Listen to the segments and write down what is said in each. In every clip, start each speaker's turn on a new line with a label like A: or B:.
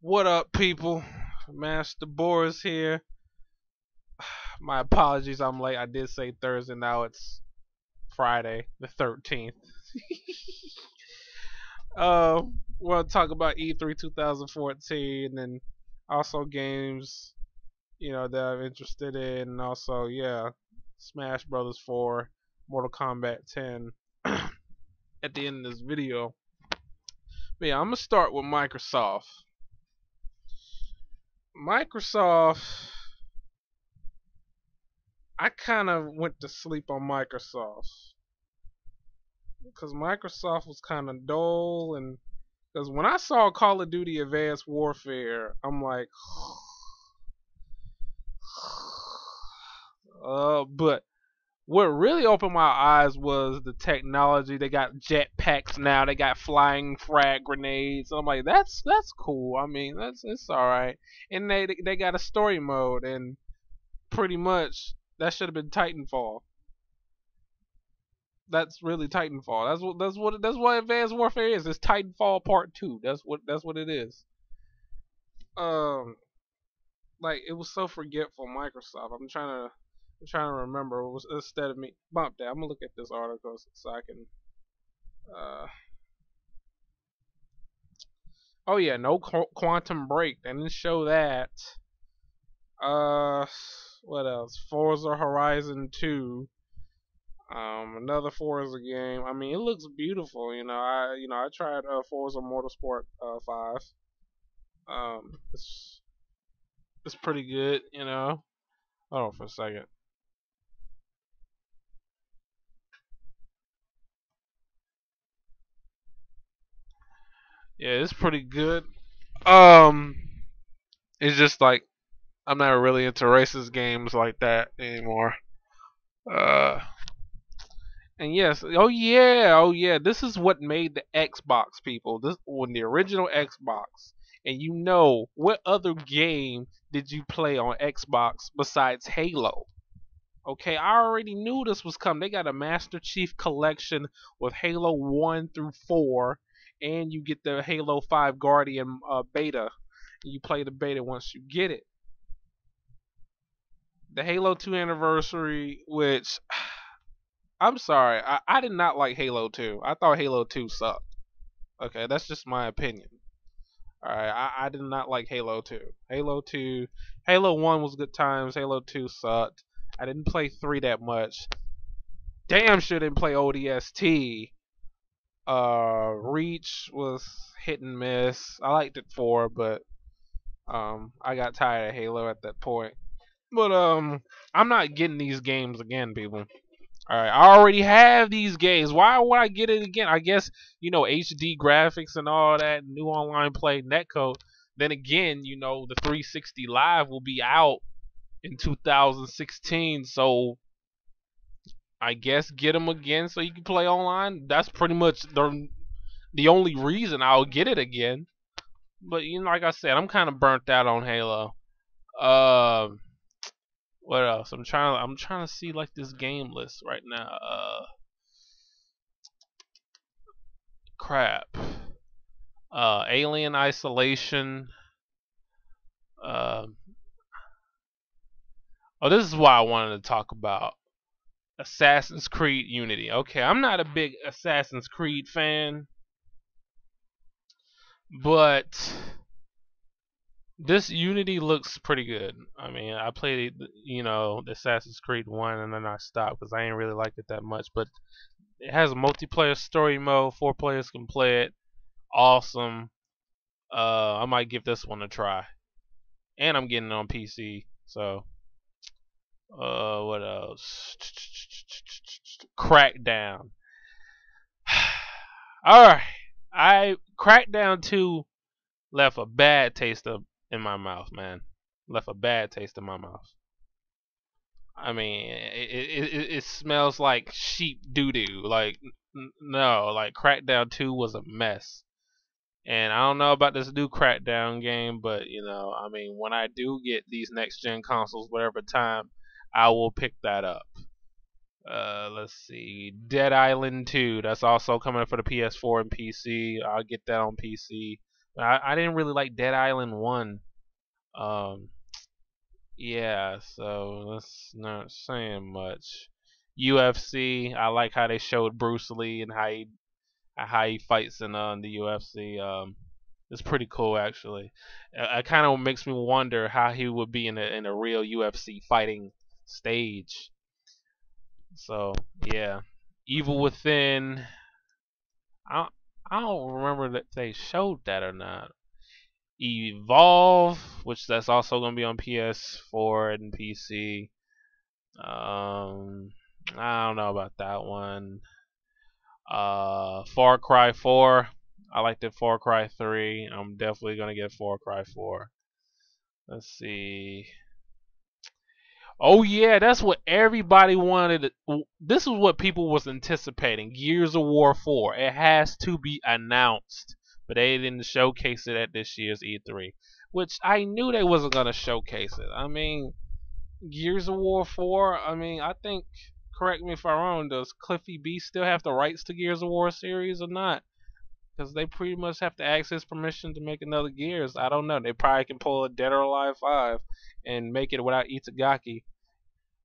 A: What up, people? MasterBoris here. My apologies, I'm late. I did say Thursday, now it's Friday, the 13th. We'll talk about E3 2014 and also games, that I'm interested in, and also, Smash Brothers 4, Mortal Kombat 10 at the end of this video. But yeah, I'm gonna start with Microsoft. Microsoft, I kind of went to sleep on Microsoft because Microsoft was kind of dull, and because when I saw Call of Duty Advanced Warfare, I'm like, but what really opened my eyes was the technology. They got jetpacks now. They got flying frag grenades. I'm like, that's cool. I mean, it's all right. And they got a story mode, and pretty much that should have been Titanfall. That's really Titanfall. That's what Advanced Warfare is. It's Titanfall Part 2. That's what it is. Um, like it was so forgetful. Microsoft. I'm trying to remember. It was instead of me bump that. I'm gonna look at this article so I can. Uh, oh yeah, no Quantum Break. They didn't show that. Uh, what else? Forza Horizon 2. Another Forza game. I mean, it looks beautiful. I tried Forza Motorsport 5. It's pretty good. Hold on for a second. Yeah, it's pretty good. Um, it's just like I'm not really into racist games like that anymore. Uh, and yes, oh yeah, this is what made the Xbox, people. This when the original Xbox. And what other game did you play on Xbox besides Halo? Okay, I already knew this was coming. They got a Master Chief collection with Halo 1 through 4, and you get the Halo 5 Guardian beta. You play the beta once you get it. The Halo 2 anniversary, which I'm sorry, I did not like Halo 2. I thought Halo 2 sucked. Okay, that's just my opinion. Alright, I did not like Halo 2. Halo 1 was good times. Halo 2 sucked. I didn't play 3 that much. Damn sure didn't play ODST. Reach was hit and miss. I liked it 4, but I got tired of Halo at that point. But I'm not getting these games again, people. Alright, I already have these games. Why would I get it again? I guess, HD graphics and all that, new online play, netcode. Then again, the 360 Live will be out in 2016, so I guess get them again so you can play online. That's pretty much the only reason I'll get it again. But like I said, I'm kind of burnt out on Halo. What else? I'm trying to see like this game list right now. Crap. Alien Isolation. Uh, oh, this is what I wanted to talk about. Assassin's Creed Unity. Okay, I'm not a big Assassin's Creed fan, but this Unity looks pretty good. I mean, I played, the Assassin's Creed 1 and then I stopped because I ain't really liked it that much. But it has a multiplayer story mode. 4 players can play it. Awesome. I might give this one a try. And I'm getting it on PC. So, what else? Crackdown. Alright. Crackdown 2 left a bad taste in my mouth, man. Left a bad taste in my mouth. I mean, it smells like sheep doo doo. Like, no, like Crackdown 2 was a mess. And I don't know about this new Crackdown game, but I mean, when I do get these next gen consoles, whatever time, I will pick that up. Let's see, Dead Island 2. That's also coming for the PS4 and PC. I'll get that on PC. I didn't really like Dead Island 1. Um, yeah, so that's not saying much. UFC, I like how they showed Bruce Lee and how he fights in the UFC. It's pretty cool actually. It kind of makes me wonder how he would be in a real UFC fighting stage. So yeah, Evil Within. I I don't remember that they showed that or not. Evolve, which that's also gonna be on PS4 and PC. I don't know about that one. Far Cry 4. I liked it. Far Cry 3. I'm definitely gonna get Far Cry 4. Let's see. Oh yeah, that's what everybody wanted. This is what people was anticipating. Gears of War 4. It has to be announced, but they didn't showcase it at this year's E3, which I knew they wasn't gonna showcase it. I mean, Gears of War 4. I mean, I think. Correct me if I'm wrong. Does Cliffy B still have the rights to Gears of War series or not? Because they pretty much have to ask his permission to make another Gears. I don't know. They probably can pull a Dead or Alive 5 and make it without Itagaki.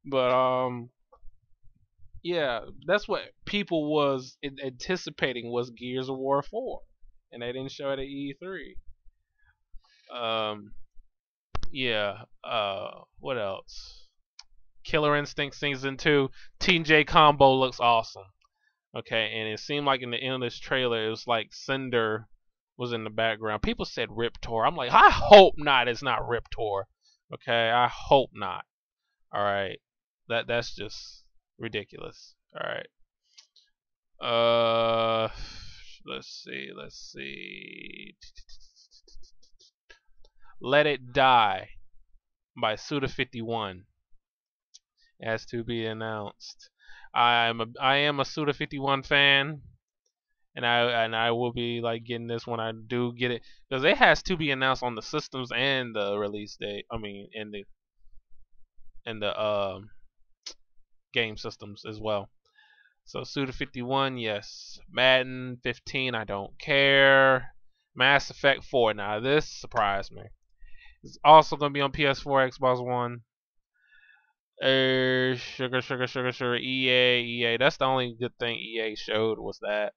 A: But yeah, that's what people was anticipating was Gears of War 4, and they didn't show it at E3. Um, yeah. What else? Killer Instinct Season 2. TJ Combo looks awesome. Okay, and it seemed like in the end of this trailer, it was like Cinder was in the background. People said Riptor. I'm like, I hope not. It's not Riptor. Okay, I hope not. All right, that's just ridiculous. All right. Let's see. Let It Die by Suda51 has to be announced. I am a Suda51 fan, and I will be like getting this when I do get it because it has to be announced on the systems and the release date. I mean, in the game systems as well. So Suda51, yes. Madden 15, I don't care. Mass Effect 4, now this surprised me. It's also gonna be on PS4, Xbox One. Sugar. EA. That's the only good thing EA showed was that.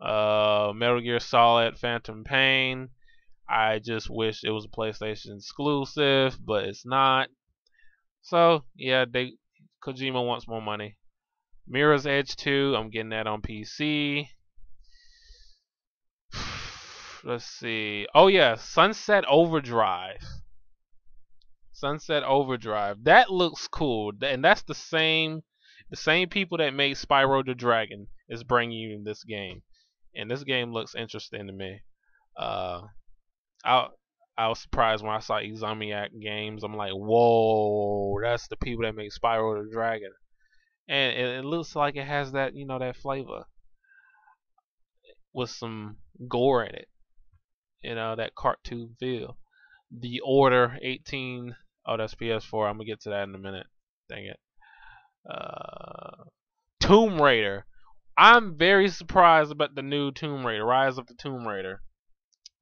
A: Metal Gear Solid, Phantom Pain. I just wish it was a PlayStation exclusive, but it's not. So yeah, Kojima wants more money. Mirror's Edge 2, I'm getting that on PC. Let's see. Oh yeah, Sunset Overdrive. Sunset Overdrive. That looks cool, and that's the same people that made Spyro the Dragon is bringing you this game, and this game looks interesting to me. Uh, I I was surprised when I saw Exomiac Games. I'm like, whoa, that's the people that make Spyro the Dragon, and it looks like it has that that flavor with some gore in it, that cartoon feel. The Order 18. Oh, that's PS4. I'm gonna get to that in a minute. Dang it. Uh, Tomb Raider. I'm very surprised about the new Tomb Raider, Rise of the Tomb Raider.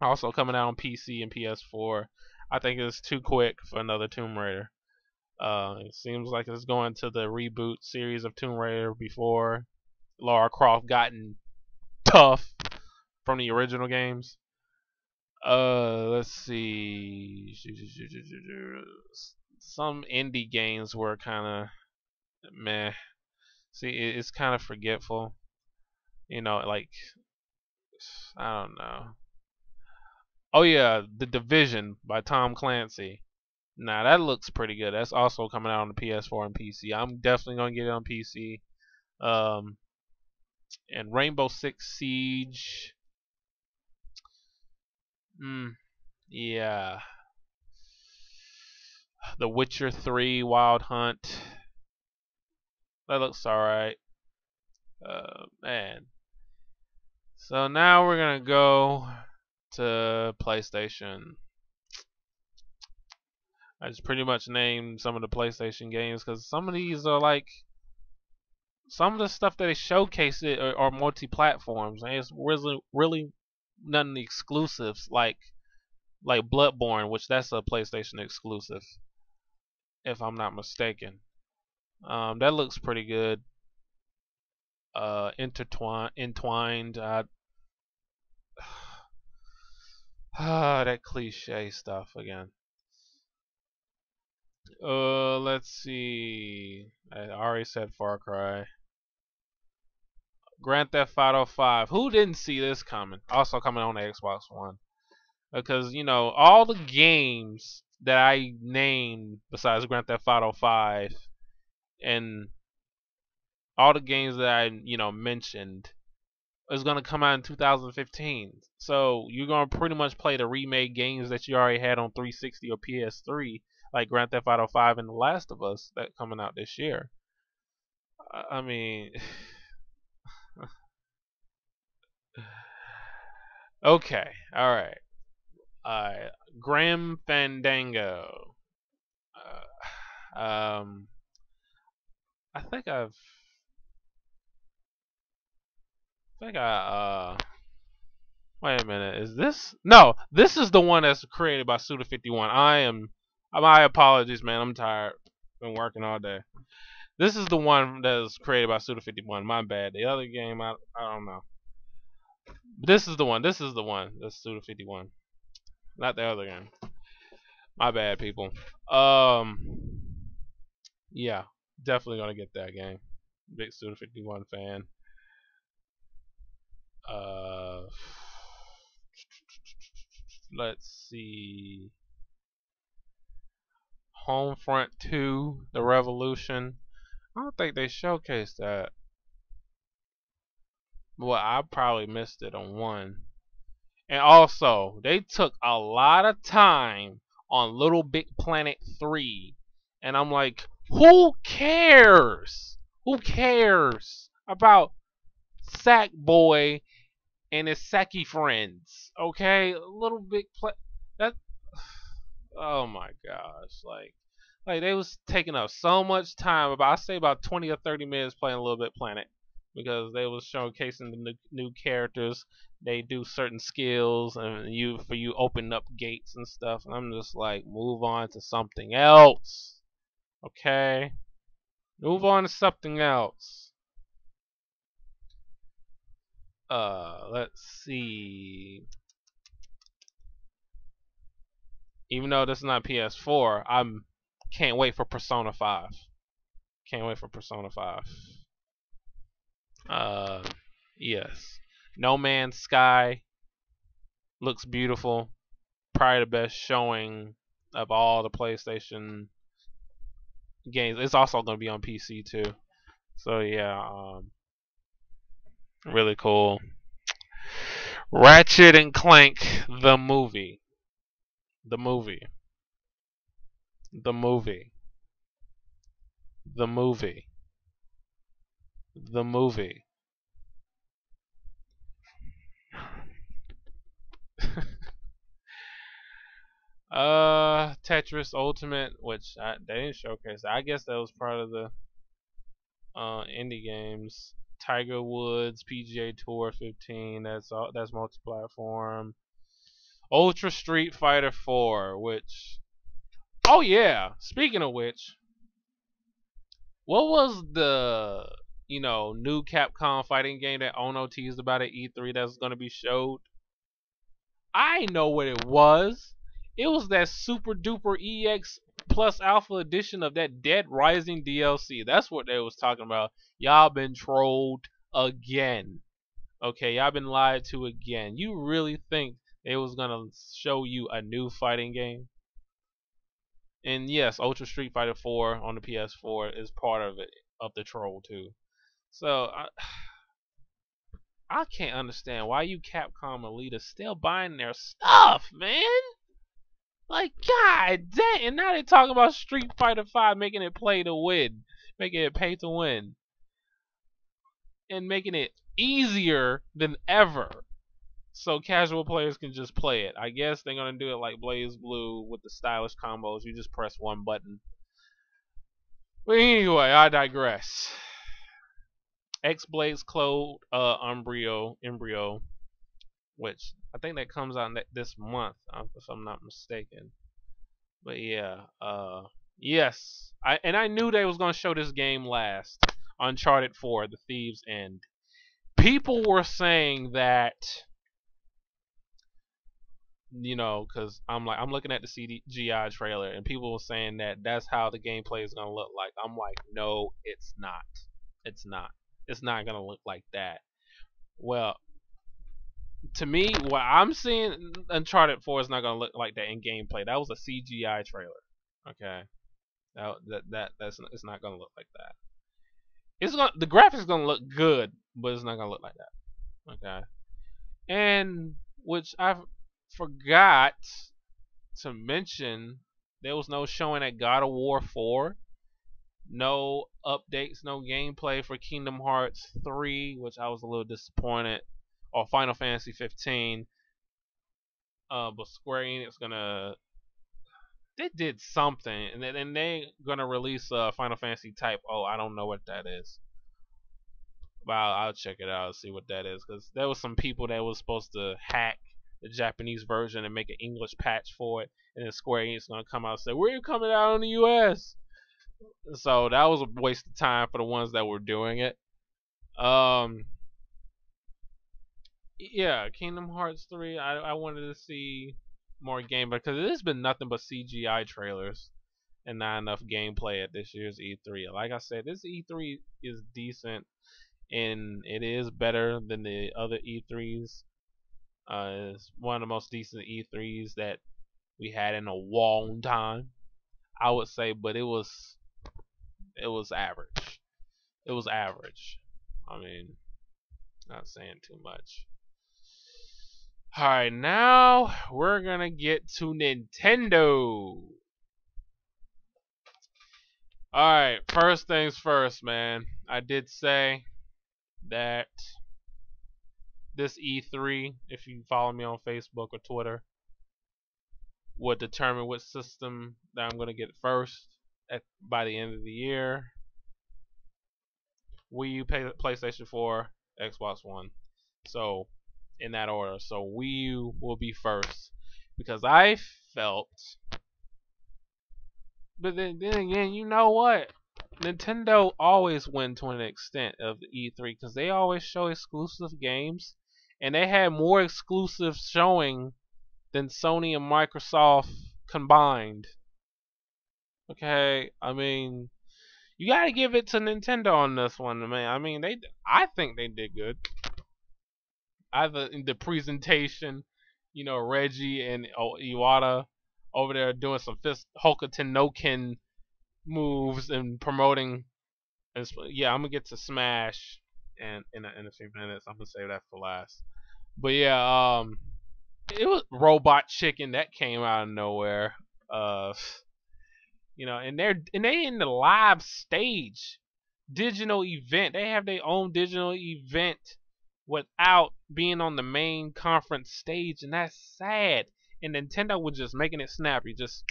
A: Also coming out on PC and PS4. I think it's too quick for another Tomb Raider. It seems like it's going to the reboot series of Tomb Raider before Lara Croft gotten tough from the original games. Let's see. Some indie games were kind of meh. See, it's kind of forgetful. Like I don't know. Oh yeah, The Division by Tom Clancy. Now that looks pretty good. That's also coming out on the PS4 and PC. I'm definitely gonna get it on PC. Um, and Rainbow Six Siege. Yeah. The Witcher 3 Wild Hunt. That looks alright. Man. So now we're gonna go to PlayStation. I just pretty much named some of the PlayStation games because some of these are like some of the stuff that they showcase it are multi-platforms, and it's really nothing exclusives like Bloodborne, which that's a PlayStation exclusive, if I'm not mistaken. That looks pretty good. Entwined. That cliche stuff again. Let's see. I already said Far Cry. Grand Theft Auto 5. Who didn't see this coming? Also coming on the Xbox One. Because, all the games that I named besides Grand Theft Auto 5 and all the games that I, mentioned is going to come out in 2015. So you're going to pretty much play the remade games that you already had on 360 or PS3, like Grand Theft Auto 5 and The Last of Us that coming out this year. I mean, okay, all right. Grim Fandango. Um, I think wait a minute. Is this? No, this is the one that's created by Suda51. My apologies, man. I'm tired. Been working all day. This is the one that's created by Suda51. My bad. The other game, I don't know. This is the one. This is the one. That's Suda51. Not the other game. My bad, people. Yeah, definitely gonna get that game. Big Suda51 fan. Let's see. Homefront 2, The Revolution. I don't think they showcased that. Well, I probably missed it on 1. And also, they took a lot of time on Little Big Planet 3. And I'm like, who cares? Who cares about Sackboy and his Sacky friends? Okay? Little Big Planet. That. Oh my gosh. Like they was taking up so much time. I say about 20 or 30 minutes playing Little Big Planet. Because they was showcasing the new characters. They do certain skills and you open up gates and stuff. And I'm just like, move on to something else. Okay? Move on to something else. Let's see. Even though this is not PS4, can't wait for Persona 5. Can't wait for Persona 5. Yes. No Man's Sky looks beautiful. Probably the best showing of all the PlayStation games. It's also going to be on PC too. So yeah, really cool. Ratchet and Clank, the movie. The movie. The movie. The movie. The movie. Tetris Ultimate, which they didn't showcase. I guess that was part of the indie games. Tiger Woods, PGA Tour 15. That's multi-platform. Ultra Street Fighter 4, which. Oh yeah. Speaking of which, what was the new Capcom fighting game that Ono teased about at E3 that's gonna be showed? I know what it was. It was that Super Duper EX Plus Alpha Edition of that Dead Rising DLC. That's what they was talking about. Y'all been trolled again. Okay, y'all been lied to again. You really think they was gonna show you a new fighting game? And yes, Ultra Street Fighter 4 on the PS4 is part of it, of the troll too. So I can't understand why you Capcom Elite is still buying their stuff, man. Like, god damn. And now they're talking about Street Fighter 5 making it play to win. Making it pay to win. And making it easier than ever. So casual players can just play it. I guess they're going to do it like Blaze Blue with the stylish combos. You just press one button. But anyway, I digress. X-Blade's Clone Embryo, which I think that comes out this month, if I'm not mistaken. But yeah, yes, I knew they was gonna show this game last. Uncharted 4: The Thieves End. People were saying that, because I'm looking at the CGI trailer, and people were saying that that's how the gameplay is gonna look like. I'm like, no, it's not. It's not. It's not gonna look like that. Well, to me, what I'm seeing, Uncharted 4 is not gonna look like that in gameplay. That was a CGI trailer. Okay, that's it's not gonna look like that. The graphics gonna look good, but it's not gonna look like that. Okay, and which I forgot to mention, there was no showing at God of War 4. No updates, no gameplay for Kingdom Hearts 3, which I was a little disappointed, or Final Fantasy 15. But Square Enix they did something, and they gonna release Final Fantasy Type. Oh, I don't know what that is, but I'll check it out and see what that is, because there was some people that was supposed to hack the Japanese version and make an English patch for it, and then Square Enix gonna come out and say we're coming out in the U.S. So that was a waste of time for the ones that were doing it. Um, yeah, Kingdom Hearts 3. I wanted to see more game, because it has been nothing but CGI trailers and not enough gameplay at this year's E3. Like I said, this E3 is decent, and it is better than the other E3s. It's one of the most decent E3s that we had in a long time, I would say, but it was average. It was average. I mean, not saying too much. Alright, now we're gonna get to Nintendo. Alright, first things first, man. I did say that this E3, if you follow me on Facebook or Twitter, would determine what system that I'm gonna get first by the end of the year. Wii U, PlayStation 4, Xbox One. So, in that order. So Wii U will be first, because I felt. But then again, you know what? Nintendo always win to an extent of the E3, because they always show exclusive games, and they had more exclusive showing than Sony and Microsoft combined. Okay, I mean, you gotta give it to Nintendo on this one, man. I mean, I think they did good. Either in the presentation, Reggie and Iwata over there doing some Hokuto no Ken moves and promoting. And yeah, I'm gonna get to Smash in a few minutes. I'm gonna save that for last. But yeah, it was Robot Chicken that came out of nowhere. And they in the live stage digital event. They have their own digital event without being on the main conference stage, and that's sad. And Nintendo was just making it snappy, just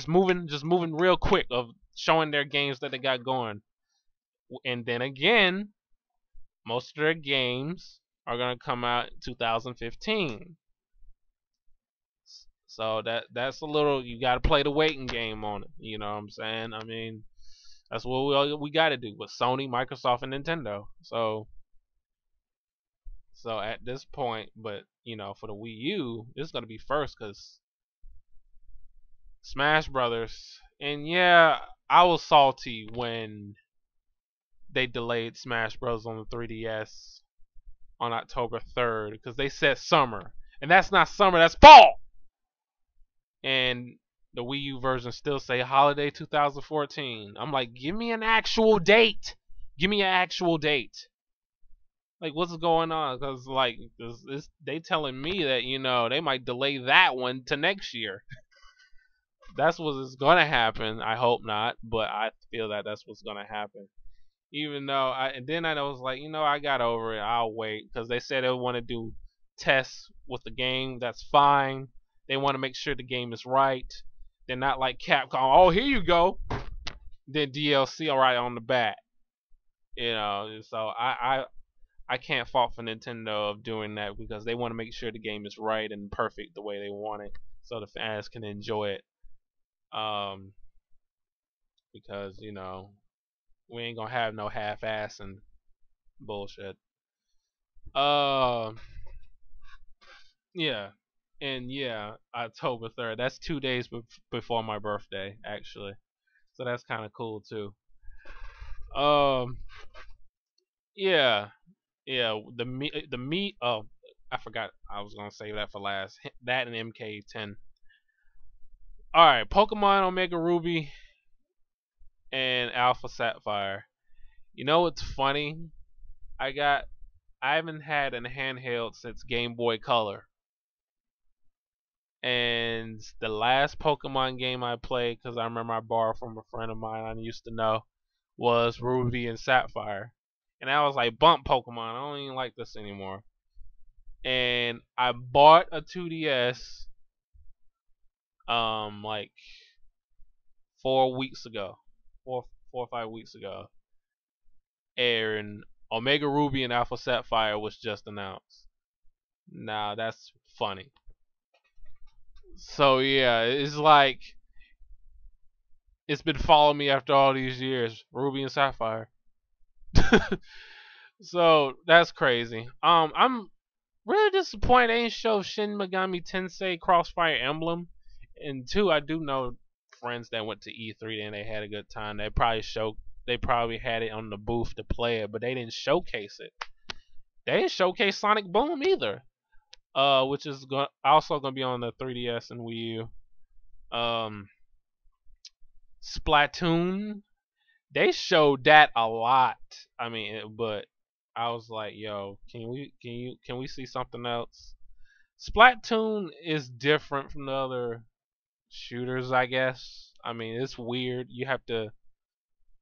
A: moving real quick of showing their games that they got going. And then again, most of their games are gonna come out in 2015. So that's a little, you gotta play the waiting game on it. You know what I'm saying? I mean, that's what we gotta do with Sony, Microsoft, and Nintendo. So at this point, but for the Wii U, it's gonna be first, because Smash Brothers. And yeah, I was salty when they delayed Smash Bros on the 3DS on October 3rd, because they said summer, and that's not summer, that's fall. And the Wii U version still say holiday 2014. I'm like, give me an actual date. Give me an actual date. Like, what's going on? Because they telling me that they might delay that one to next year. That's what's gonna happen. I hope not, but I feel that that's what's gonna happen. Even though and then I was like, I got over it. I'll wait, because they said they want to do tests with the game. That's fine. They want to make sure the game is right. They're not like Capcom. Oh, here you go. Then DLC right on the back. So I I can't fault for Nintendo of doing that because they want to make sure the game is right and perfect the way they want it, so the fans can enjoy it. Um, because we ain't gonna have no half-ass and bullshit. Uh, yeah, and yeah, October 3rd. That's 2 days before my birthday, actually. So that's kind of cool too. Um, yeah, yeah. The meat. Oh, I forgot. I was gonna save that for last. That and MK10. All right, Pokemon Omega Ruby and Alpha Sapphire. You know what's funny? I got. I haven't had a handheld since Game Boy Color. And the last Pokemon game I played, because I remember I borrowed from a friend of mine I used to know, was Ruby and Sapphire. And I was like, bump Pokemon. I don't even like this anymore. And I bought a 2DS like 4 weeks ago. 4 or 5 weeks ago. And Omega Ruby and Alpha Sapphire was just announced. Now that's funny. So yeah, it's like it's been following me after all these years, Ruby and Sapphire. So that's crazy. I'm really disappointed they didn't show Shin Megami Tensei Crossfire Emblem. And two, I do know friends that went to E3 and they had a good time. They probably had it on the booth to play it, but they didn't showcase it. They didn't showcase Sonic Boom either. Which is also gonna be on the 3DS and Wii U. Splatoon. They showed that a lot. I mean, but I was like, yo, can we see something else? Splatoon is different from the other shooters, I guess. I mean, it's weird. You have to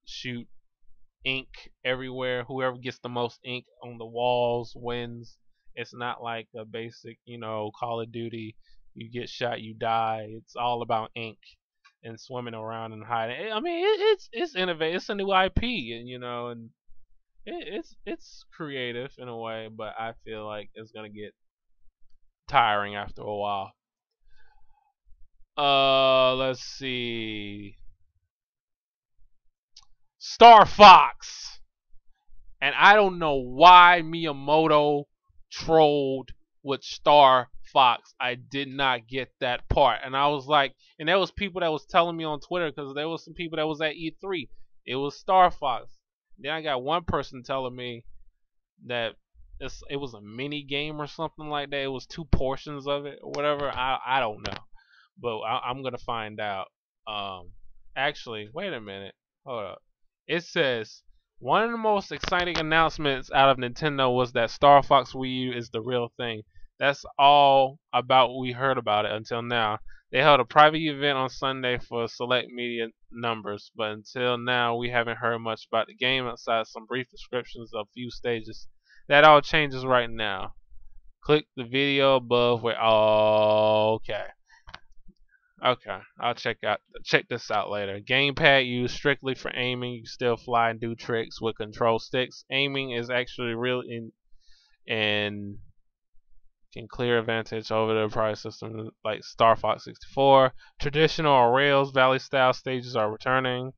A: shoot ink everywhere. Whoever gets the most ink on the walls wins. It's not like a basic, Call of Duty. You get shot, you die. It's all about ink and swimming around and hiding. I mean, it's innovative. It's a new IP, and it's creative in a way, but I feel like it's gonna get tiring after a while. Let's see. Star Fox. And I don't know why Miyamoto trolled with Star Fox. I did not get that part. And I was like, and there was people that was telling me on Twitter because there was some people that was at E3. It was Star Fox. Then I got one person telling me that it was a mini game or something like that. It was two portions of it or whatever. I don't know, but I'm gonna find out. Actually, wait a minute. Hold up. It says one of the most exciting announcements out of Nintendo was that Star Fox Wii U is the real thing. That's all about we heard about it until now. They held a private event on Sunday for select media numbers, but until now we haven't heard much about the game outside some brief descriptions of few stages. That all changes right now. Click the video above where okay. Okay, I'll check this out later. Gamepad used strictly for aiming. You still fly and do tricks with control sticks. Aiming is actually real and can clear advantage over the prior system like Star Fox 64. Traditional or Rails Valley style stages are returning.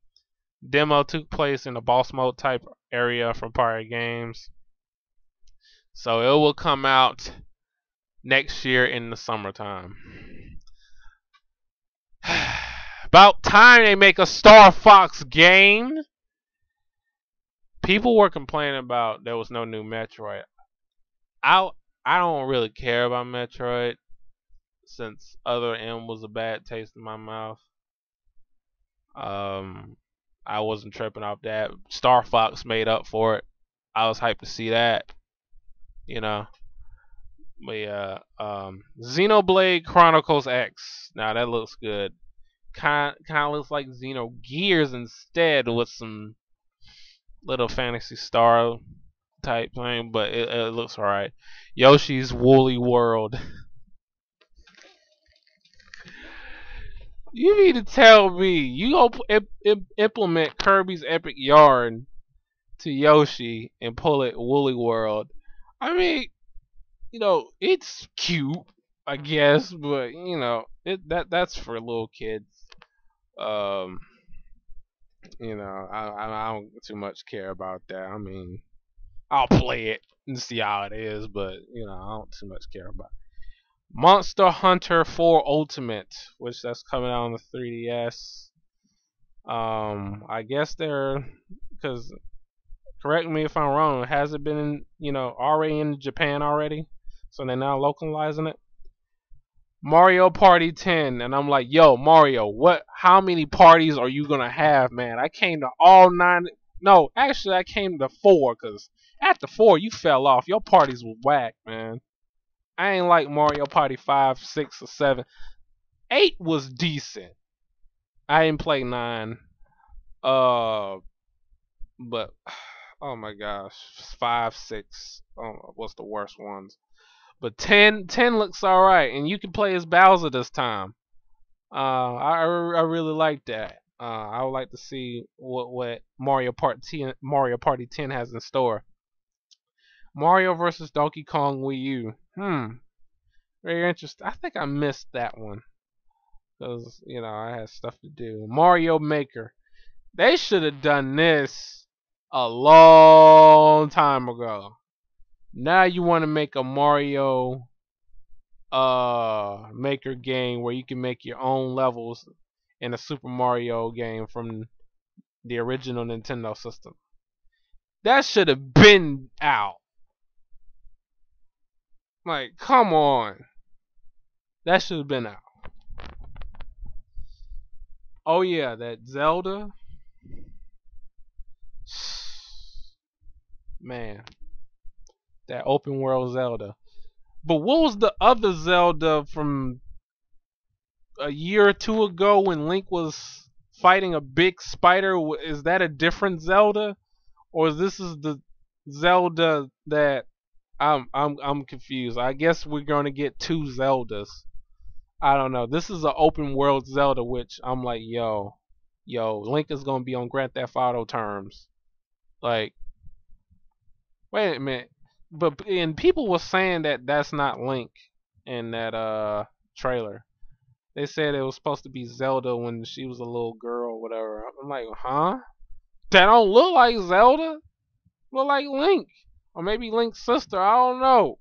A: Demo took place in the boss mode type area from prior games. So it will come out next year in the summertime. About time they make a Star Fox game. People were complaining about there was no new Metroid. I don't really care about Metroid since Other M was a bad taste in my mouth. I wasn't tripping off that. Star Fox made up for it. I was hyped to see that. But yeah, Xenoblade Chronicles X. Now that looks good. Kind of looks like Xenogears instead with some little Fantasy Star type thing, but it looks alright. Yoshi's Woolly World. You mean to tell me you gonna implement Kirby's Epic Yarn to Yoshi and pull it Woolly World? I mean, it's cute, I guess, but that's for little kids. Um, I don't too much care about that. I mean, I'll play it and see how it is, but I don't too much care about it. Monster Hunter 4 Ultimate, which that's coming out on the 3DS. I guess because correct me if I'm wrong, has it been already in Japan already? So they're now localizing it. Mario Party 10, and I'm like, yo, Mario, how many parties are you gonna have, man? I came to all 9. No, actually, I came to 4, cause after 4 you fell off. Your parties were whack, man. I ain't like Mario Party 5, 6, or 7. 8 was decent. I didn't play 9. Uh, but oh my gosh, 5, 6, what's the worst ones? But 10 looks alright, and you can play as Bowser this time. I really like that. I would like to see what Mario Party 10 has in store. Mario vs. Donkey Kong Wii U. Very interesting. I think I missed that one because I had stuff to do. Mario Maker. They should have done this a long time ago. Now you want to make a Mario Maker game where you can make your own levels in a Super Mario game from the original Nintendo system. That should have been out. Like, come on. That should have been out. Oh yeah, that Zelda. Man, that open world Zelda. But what was the other Zelda from a year or two ago when Link was fighting a big spider? Is that a different Zelda, or is this the Zelda that I'm confused? I guess we're gonna get 2 Zeldas. I don't know. This is an open world Zelda, which I'm like, yo, Link is gonna be on Grand Theft Auto terms. Like, wait a minute. But and people were saying that that's not Link in that trailer. They said it was supposed to be Zelda when she was a little girl or whatever. I'm like, huh? That don't look like Zelda. Look like Link. Or maybe Link's sister. I don't know.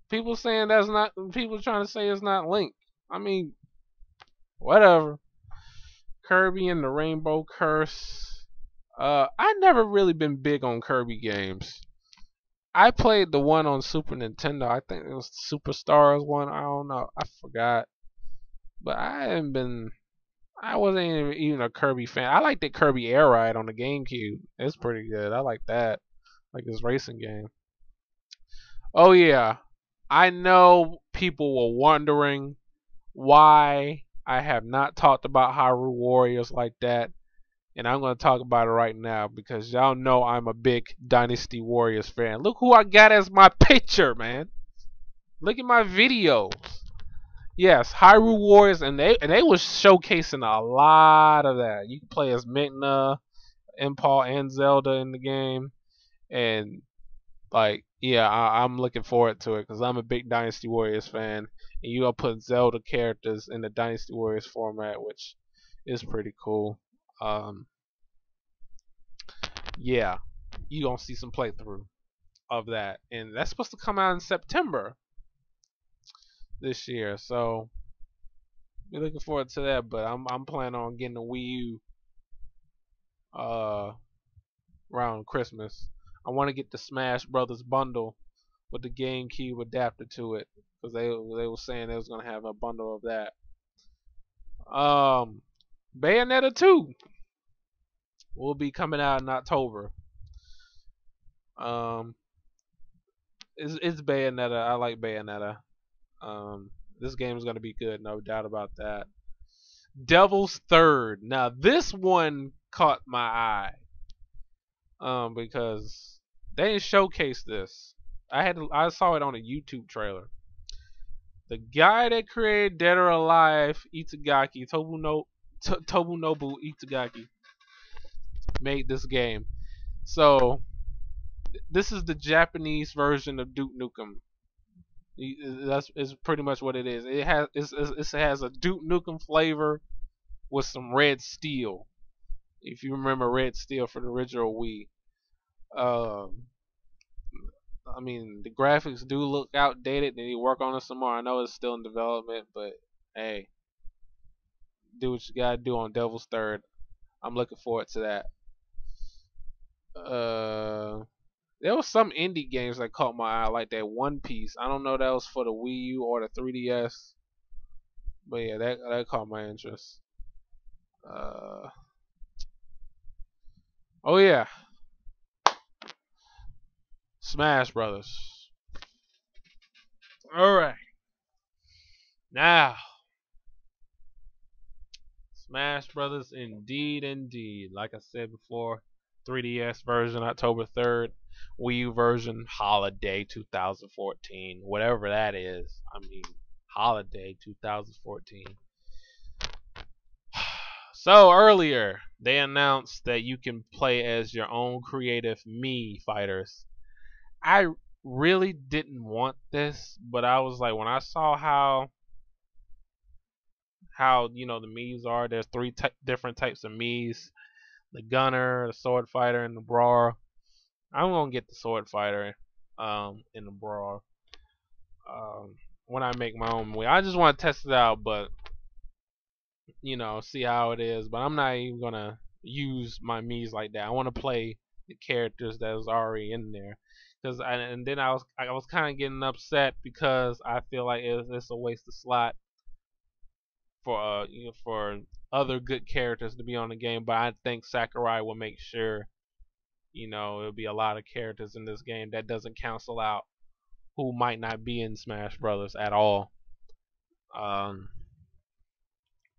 A: People saying that's not. People trying to say it's not Link. I mean, whatever. Kirby and the Rainbow Curse. I never really been big on Kirby games. I played the one on Super Nintendo. I think it was Superstars one. I don't know. I forgot. But I wasn't even a Kirby fan. I like the Kirby Air Ride on the GameCube. It's pretty good. I like that. Like this racing game. Oh yeah. I know people were wondering why I have not talked about Hyrule Warriors like that. And I'm going to talk about it right now because y'all know I'm a big Dynasty Warriors fan. Look who I got as my picture, man. Look at my videos. Yes, Hyrule Warriors, and they was showcasing a lot of that. You can play as Midna, Impal, and Zelda in the game, and like, yeah, I'm looking forward to it because I'm a big Dynasty Warriors fan, and you gonna put Zelda characters in the Dynasty Warriors format, which is pretty cool. Yeah, you gonna see some playthrough of that, and that's supposed to come out in September this year, so be looking forward to that. But I'm planning on getting a Wii U around Christmas. I want to get the Smash Brothers bundle with the GameCube adapter to it because they were saying they was gonna have a bundle of that. Bayonetta 2 will be coming out in October. Um, it's Bayonetta. I like Bayonetta. This game is gonna be good, no doubt about that. Devil's Third. Now this one caught my eye. Because they didn't showcase this. I saw it on a YouTube trailer. The guy that created Dead or Alive, Itagaki, Tobunobu Itagaki, made this game. So This is the Japanese version of Duke Nukem. That's is pretty much what it is. It has a Duke Nukem flavor with some red steel. If you remember red steel for the original Wii. Um, I mean, the graphics do look outdated. They need to work on it some more. I know it's still in development, but hey, do what you gotta do on Devil's Third. I'm looking forward to that. Uh, there was some indie games that caught my eye, like that One Piece. I don't know if that was for the Wii U or the 3DS, but yeah, that caught my interest. Uh, oh yeah, Smash Brothers. All right, now Smash Brothers, indeed, indeed. Like I said before, 3DS version October 3rd, Wii U version holiday 2014, whatever that is. I mean, holiday 2014. So earlier, they announced that you can play as your own creative Mii fighters. I really didn't want this, but I was like, when I saw how the Mii's are, there's three different types of Mii's: the gunner, the sword fighter, and the brawler. I'm gonna get the sword fighter, in the brawler, um, when I make my own Mii. I just want to test it out, but see how it is. But I'm not even gonna use my Mii's like that. I want to play the characters that was already in there. And then I was kind of getting upset because I feel like it's a waste of slot for for other good characters to be on the game. But I think Sakurai will make sure it'll be a lot of characters in this game that doesn't cancel out who might not be in Smash Brothers at all. Um,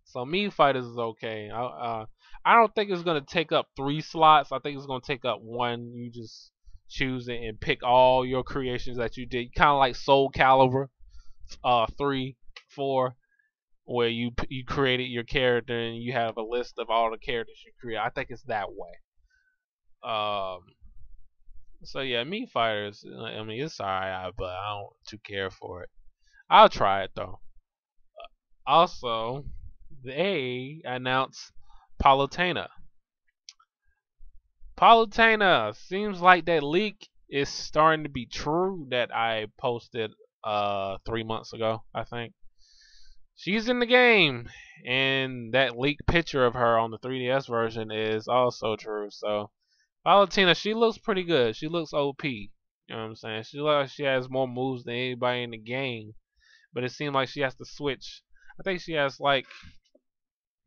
A: so Mii Fighters is okay. I don't think it's gonna take up 3 slots. I think it's gonna take up one. You just choose it and pick all your creations that you did, kind of like Soul Calibur, 3, 4, where you created your character and you have a list of all the characters you create. I think it's that way. Um, so yeah, Mii Fighters. I mean, it's alright, but I don't too care for it. I'll try it though. Also, they announced Palutena. Palutena seems like that leak is starting to be true that I posted 3 months ago, I think. She's in the game, and that leaked picture of her on the 3DS version is also true. So Palutena, she looks pretty good. She looks OP. You know what I'm saying? She looks like she has more moves than anybody in the game, but it seems like she has to switch. I think she has like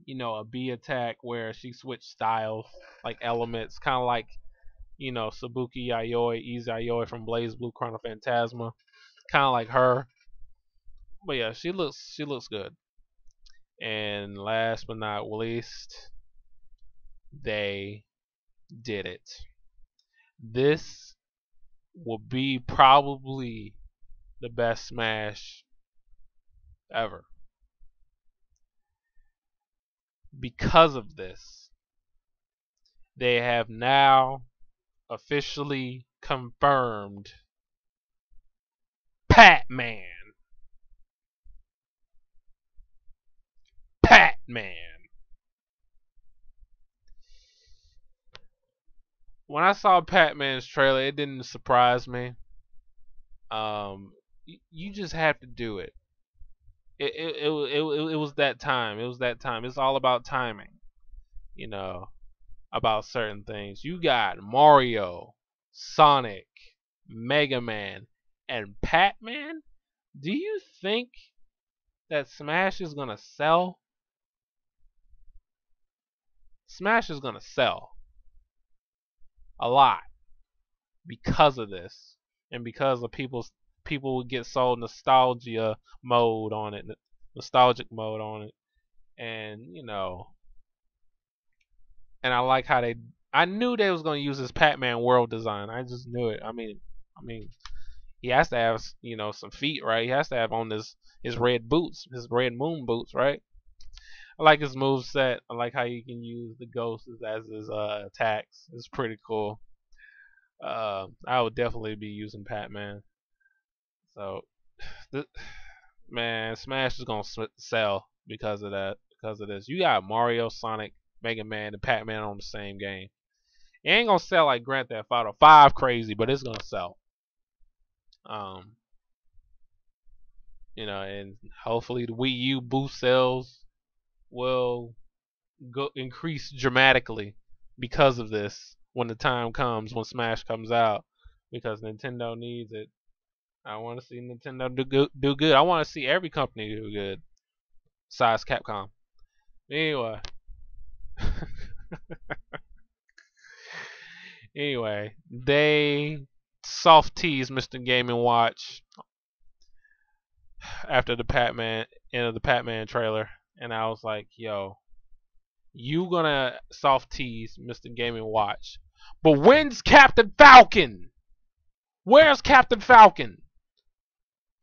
A: a B attack where she switched styles, like elements, kind of like Sabuki Yayoi, Easy Yayoi from Blaze Blue Chrono Phantasma, kind of like her. But yeah, she looks good. And last but not least, they did it. This will be probably the best Smash ever. Because of this, they have now officially confirmed Pac-Man. Pac-Man. When I saw Pac-Man's trailer, it didn't surprise me. You just have to do it. It was that time. It was that time. It's all about timing. You know, about certain things. You got Mario, Sonic, Mega Man, and Pac-Man. Do you think that Smash is gonna sell? Smash is gonna sell a lot because of this, and because of people would get sold nostalgia mode on it, nostalgic mode on it, and and I like how they. I knew they was gonna use this Pac-Man world design. I just knew it. I mean, he has to have some feet, right? He has to have on his red boots, his red moon boots, right? I like his move set. I like how you can use the ghosts as his attacks. It's pretty cool. I would definitely be using Pac-Man. So, th- man, Smash is gonna sell because of that. Because of this, you got Mario, Sonic, Mega Man, and Pac-Man on the same game. It ain't gonna sell like Grand Theft Auto 5 crazy, but it's gonna sell. Um, and hopefully the Wii U boost sales will go increase dramatically because of this when the time comes when Smash comes out because Nintendo needs it. I want to see Nintendo do good. I want to see every company do good, besides Capcom. Anyway, they soft teased Mr. Game and Watch after the Pac-Man end of the Pac-Man trailer, and I was like, "Yo, you gonna soft tease Mr. Game and Watch, but when's Captain Falcon? Where's Captain Falcon?"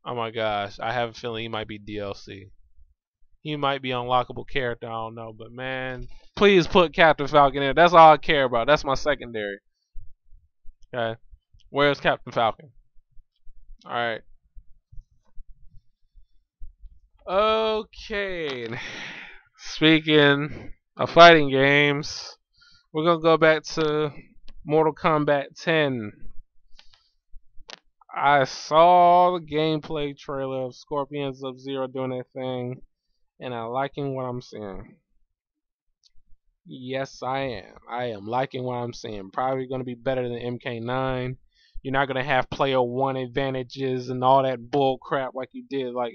A: Oh my gosh, I have a feeling he might be DLC. He might be unlockable character, I don't know, but man, please put Captain Falcon in. That's all I care about. That's my secondary. Okay, where's Captain Falcon? All right. Okay. Speaking of fighting games, we're gonna go back to Mortal Kombat 10. I saw the gameplay trailer of Scorpion and Sub-Zero doing their thing, and I'm liking what I'm seeing. Yes, I am. I am liking what I'm seeing. Probably going to be better than MK9. You're not going to have player one advantages and all that bull crap like you did. Like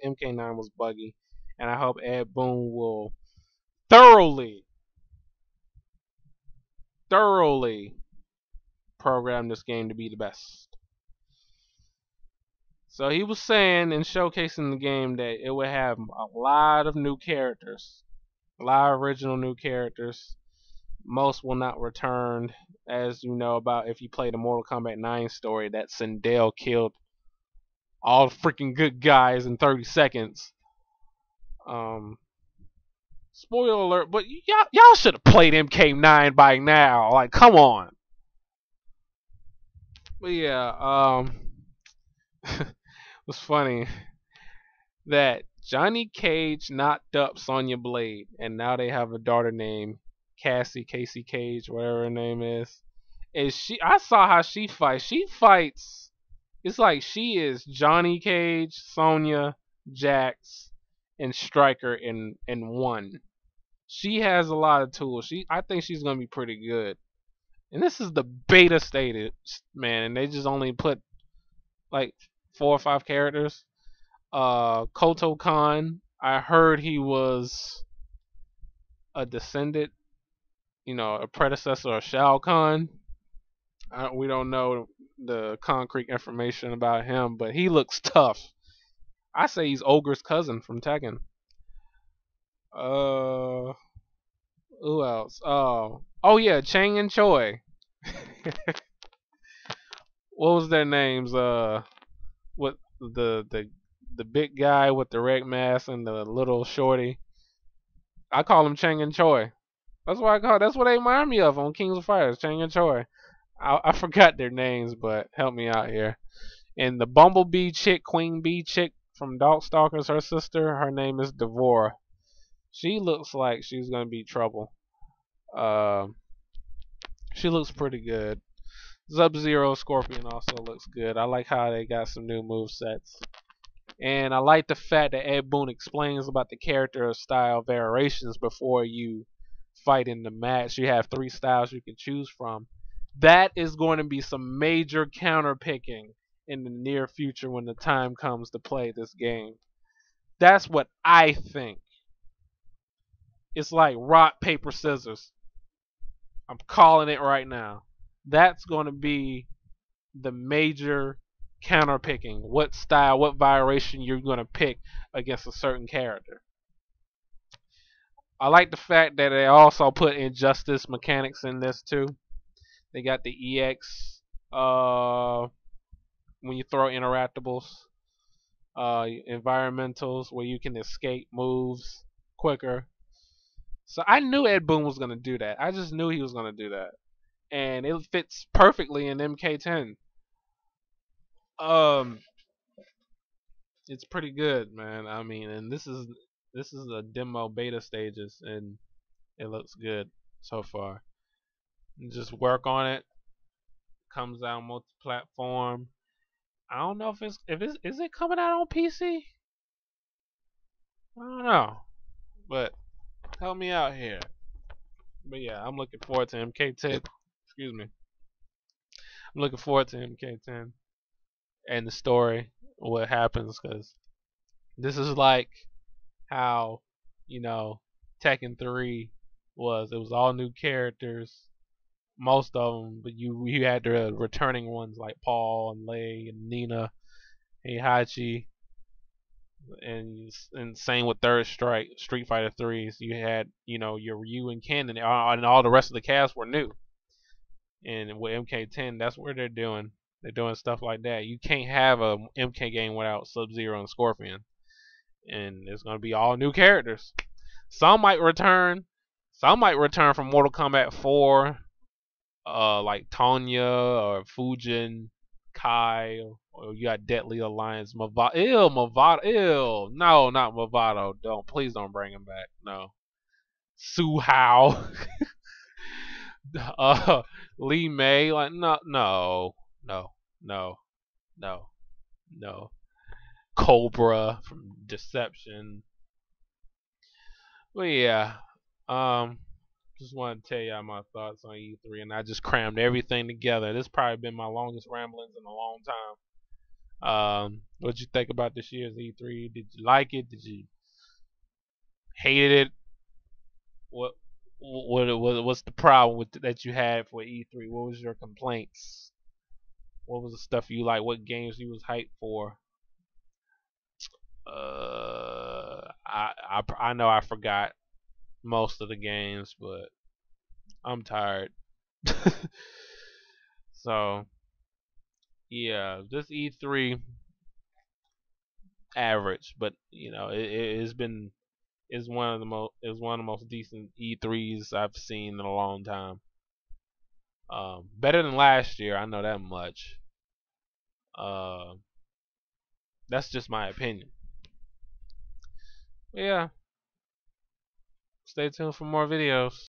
A: MK9 was buggy, and I hope Ed Boon will thoroughly, thoroughly program this game to be the best. So he was saying and showcasing the game that it would have a lot of new characters, a lot of original new characters. Most will not return, as you know about if you play the Mortal Kombat 9 story that Sindel killed all the freaking good guys in 30 seconds. Um, Spoiler alert, but y'all should have played MK9 by now. Like, come on. But yeah, it was funny that Johnny Cage knocked up Sonya Blade, and now they have a daughter named Casey Cage, whatever her name is. And I saw how she fights. She fights. It's like she is Johnny Cage, Sonya, Jax, and Striker in one. She has a lot of tools. I think she's gonna be pretty good. And this is the beta stated, man, and they just only put like 4 or 5 characters. Koto Khan, I heard he was a descendant, a predecessor of Shao Kahn. We don't know the concrete information about him, but he looks tough. I say he's Ogre's cousin from Tekken. Uh, who else? Oh yeah, Chang and Choi. What was their names? What the big guy with the red mask and the little shorty. I call him Chang and Choi. That's what I call. That's what they remind me of on Kings of Fighters. Chang and Choi. I forgot their names, but help me out here. And the Bumblebee chick, Queen Bee chick from Darkstalkers, her sister, her name is Devora. She looks like she's gonna be trouble. Uh, she looks pretty good. Sub-Zero Scorpion also looks good. I like how they got some new move sets. And I like the fact that Ed Boon explains about the character style variations before you fight in the match. You have 3 styles you can choose from. That is going to be some major counter picking in the near future when the time comes to play this game. That's what I think. It's like rock, paper, scissors. I'm calling it right now. That's going to be the major counter picking. What style, what variation you're going to pick against a certain character. I like the fact that they also put injustice mechanics in this too. They got the EX when you throw interactables, environmentals where you can escape moves quicker. So I knew Ed Boon was gonna do that. I just knew he was gonna do that. and it fits perfectly in MK10. Um, it's pretty good, man. I mean, and this is the demo beta stages, and it looks good so far. Just work on it. Comes out multi-platform. I don't know if it's is it coming out on PC? I don't know, but help me out here. But yeah, I'm looking forward to MK10. Excuse me. I'm looking forward to MK10 and the story, what happens, because this is like how Tekken 3 was. It was all new characters, most of them, but you had the returning ones like Paul and Lei and Nina, Heihachi, and same with Third Strike, Street Fighter 3s. You had your Ryu and Ken, and all the rest of the cast were new. And with MK10, that's what they're doing. They're doing stuff like that. You can't have a MK game without Sub-Zero and Scorpion, and it's gonna be all new characters. Some might return. Some might return from Mortal Kombat 4, like Tonya or Fujin, Kai, or you got Deadly Alliance, Mavado. Ew, Mavado. Ew, no, not Mavado. Please don't bring him back. No, Su Hao, uh, Lee May. Like no, no, no, no, no, no. Cobra from Deception. But yeah, um, just want to tell y'all my thoughts on E3, and I just crammed everything together. This probably been my longest ramblings in a long time. What you think about this year's E3? Did you like it? Did you hate it? What what's the problem with that you had for E3? What was your complaints? What was the stuff you like? What games you was hyped for? I know I forgot most of the games, but I'm tired. So yeah, this E3 average, but it's been is one of the most decent E3s I've seen in a long time. Better than last year, I know that much. Uh, that's just my opinion. But yeah, stay tuned for more videos.